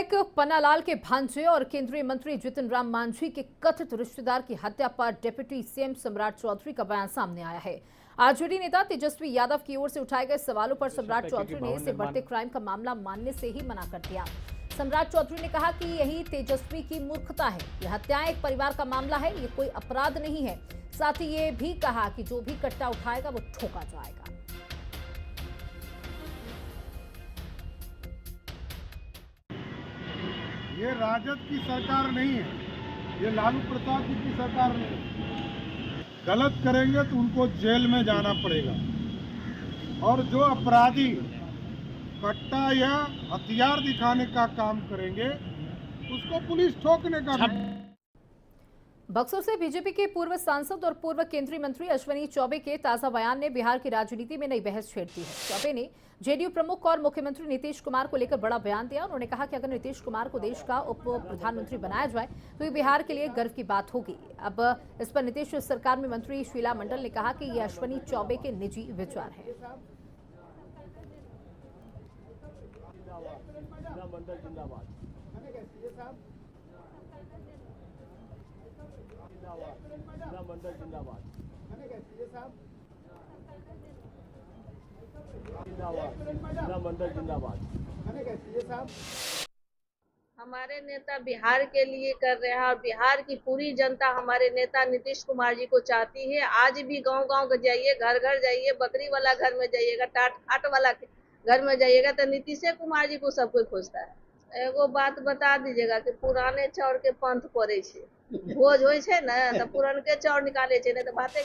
विधायक पन्नालाल के भांजे और केंद्रीय मंत्री जीतन राम मांझी के कथित रिश्तेदार की हत्या पर डिप्टी सीएम सम्राट चौधरी का बयान सामने आया है। आरजेडी नेता तेजस्वी यादव की ओर से उठाए गए सवालों पर सम्राट चौधरी ने इसे बढ़ते क्राइम का मामला मानने से ही मना कर दिया। सम्राट चौधरी ने कहा कि यही तेजस्वी की मूर्खता है। यह हत्याएं एक परिवार का मामला है, ये कोई अपराध नहीं है। साथ ही ये भी कहा कि जो भी कट्टा उठाएगा वो ठोका जाएगा। ये राजद की सरकार नहीं है, ये लालू प्रसाद जी की सरकार नहीं है। गलत करेंगे तो उनको जेल में जाना पड़ेगा और जो अपराधी कट्टा या हथियार दिखाने का काम करेंगे उसको पुलिस ठोकने का। बक्सर से बीजेपी के पूर्व सांसद और पूर्व केंद्रीय मंत्री अश्विनी चौबे के ताजा बयान ने बिहार की राजनीति में नई बहस छेड़ दी है। चौबे ने जेडीयू प्रमुख और मुख्यमंत्री नीतीश कुमार को लेकर बड़ा बयान दिया। उन्होंने कहा कि अगर नीतीश कुमार को देश का उप प्रधानमंत्री बनाया जाए तो ये बिहार के लिए गर्व की बात होगी। अब इस पर नीतीश सरकार में मंत्री शीला मंडल ने कहा कि ये अश्विनी चौबे के निजी विचार है। हमारे नेता बिहार के लिए कर रहे हैं और बिहार की पूरी जनता हमारे नेता नीतीश कुमार जी को चाहती है। आज भी गांव-गांव जाइए, घर घर जाइए, बकरी वाला घर में जाइएगा, टाट वाला घर में जाइएगा तो नीतीश कुमार जी को सब कोई खोजता है। एगो बात बता दीजिएगा कि पुराने चाउर के पंथ पड़े छे, भोज होय छे ना तो पुरानके चाउर निकाले छे, नहीं तो बातें।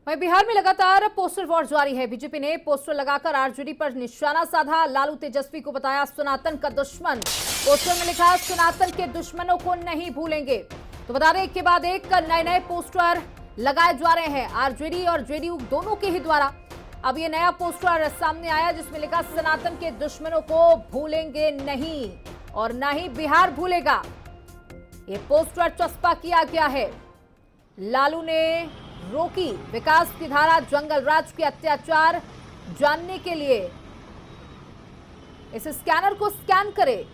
वहीं बिहार में लगातार पोस्टर वॉर जारी है। बीजेपी ने पोस्टर लगाकर आरजेडी पर निशाना साधा। लालू तेजस्वी को बताया सनातन का दुश्मन। पोस्टर में लिखा सनातन के दुश्मनों को नहीं भूलेंगे। तो बता दें एक के बाद एक नए पोस्टर लगाए जा रहे हैं आरजेडी और जेडीयू दोनों के ही द्वारा। अब ये नया पोस्टर सामने आया जिसमें लिखा सनातन के दुश्मनों को भूलेंगे नहीं और न ही बिहार भूलेगा। ये पोस्टर चस्पा किया गया है। लालू ने रोकी विकास की धारा, जंगल राज के अत्याचार जानने के लिए इस स्कैनर को स्कैन करें।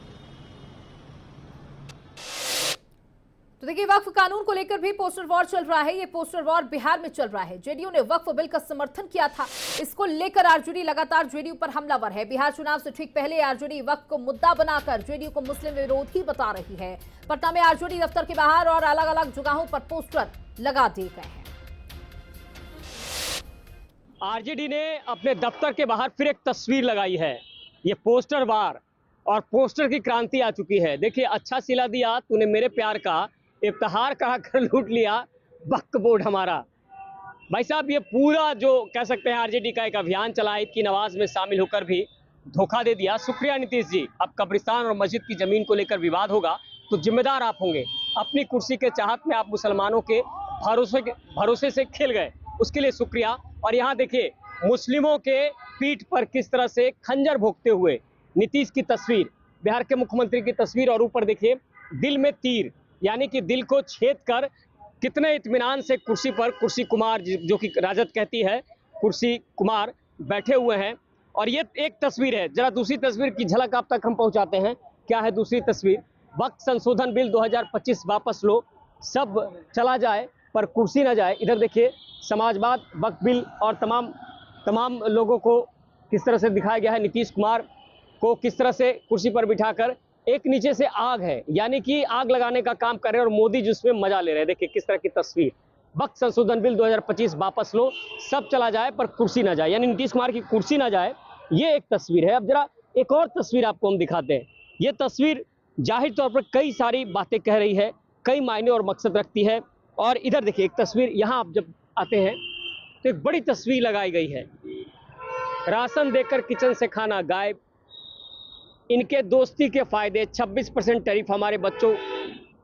तो देखिए वक्फ कानून को लेकर भी पोस्टर वॉर चल रहा है। ये पोस्टर वॉर बिहार में चल रहा है। जेडीयू ने वक्फ बिल का समर्थन किया था। इसको लेकर आरजेडी लगातार जेडीयू पर हमलावर है। बिहार चुनाव से ठीक पहले आरजेडी वक्फ को मुद्दा बनाकर जेडीयू को मुस्लिम विरोधी बता रही है। पटना में आरजेडी दफ्तर के बाहर और अलग अलग जगहों पर पोस्टर लगा दिए गए हैं। आरजेडी ने अपने दफ्तर के बाहर फिर एक तस्वीर लगाई है। ये पोस्टर वार और पोस्टर की क्रांति आ चुकी है। देखिए अच्छा सिला दिया तूने मेरे प्यार का, इफ्तिहार कहा कर लूट लिया वक्फ बोर्ड हमारा। भाई साहब ये पूरा जो कह सकते हैं आरजेडी का एक अभियान चला, ईद की नमाज में शामिल होकर भी धोखा दे दिया। शुक्रिया नीतीश जी। अब कब्रिस्तान और मस्जिद की जमीन को लेकर विवाद होगा तो जिम्मेदार आप होंगे। अपनी कुर्सी के चाहत में आप मुसलमानों के भरोसे से खेल गए, उसके लिए शुक्रिया। और यहाँ देखिए मुस्लिमों के पीठ पर किस तरह से खंजर भोंकते हुए नीतीश की तस्वीर, बिहार के मुख्यमंत्री की तस्वीर, और ऊपर देखिए दिल में तीर, यानी कि दिल को छेद कर कितने इत्मीनान से कुर्सी पर कुर्सी कुमार, जो कि राजद कहती है कुर्सी कुमार, बैठे हुए हैं। और ये एक तस्वीर है। जरा दूसरी तस्वीर की झलक आप तक हम पहुंचाते हैं। क्या है दूसरी तस्वीर? वक्फ संशोधन बिल 2025 वापस लो, सब चला जाए पर कुर्सी ना जाए। इधर देखिए समाजवाद, वक्फ बिल और तमाम लोगों को किस तरह से दिखाया गया है। नीतीश कुमार को किस तरह से कुर्सी पर बिठाकर, एक नीचे से आग है, यानी कि आग लगाने का काम कर रहे हैं और मोदी जी उसमें मजा ले रहे हैं। देखिए किस तरह की तस्वीर। वक्फ संशोधन बिल 2025 वापस लो, सब चला जाए पर कुर्सी ना जाए, यानी नीतीश कुमार की कुर्सी ना जाए। ये एक तस्वीर है। अब जरा एक और तस्वीर आपको हम दिखाते हैं। ये तस्वीर जाहिर तौर पर कई सारी बातें कह रही है, कई मायने और मकसद रखती है। और इधर देखिए एक तस्वीर, यहाँ आप जब आते हैं तो एक बड़ी तस्वीर लगाई गई है। राशन देकर किचन से खाना गायब, इनके दोस्ती के फायदे, 26% टैरिफ हमारे बच्चों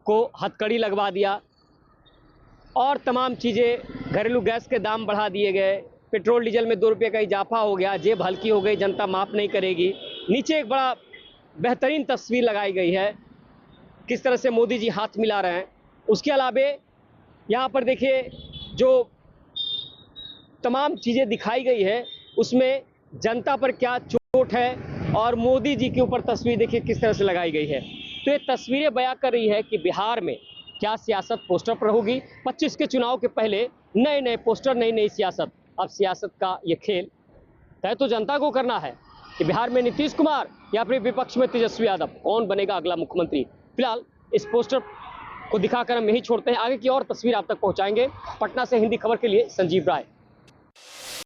को हथकड़ी लगवा दिया, और तमाम चीज़ें, घरेलू गैस के दाम बढ़ा दिए गए, पेट्रोल डीजल में 2 रुपये का इजाफा हो गया, जेब हल्की हो गई, जनता माफ़ नहीं करेगी। नीचे एक बड़ा बेहतरीन तस्वीर लगाई गई है, किस तरह से मोदी जी हाथ मिला रहे हैं। उसके अलावे यहाँ पर देखिए जो तमाम चीज़ें दिखाई गई है उसमें जनता पर क्या चोट है, और मोदी जी के ऊपर तस्वीर देखिए किस तरह से लगाई गई है। तो ये तस्वीरें बयां कर रही है कि बिहार में क्या सियासत पोस्टर पर होगी। 25 के चुनाव के पहले नए नए पोस्टर, नई नई सियासत। अब सियासत का ये खेल तय तो जनता को करना है कि बिहार में नीतीश कुमार या फिर विपक्ष में तेजस्वी यादव, कौन बनेगा अगला मुख्यमंत्री। फिलहाल इस पोस्टर को दिखाकर हम यही छोड़ते हैं, आगे की और तस्वीर आप तक पहुंचाएंगे। पटना से हिंदी खबर के लिए संजीव राय।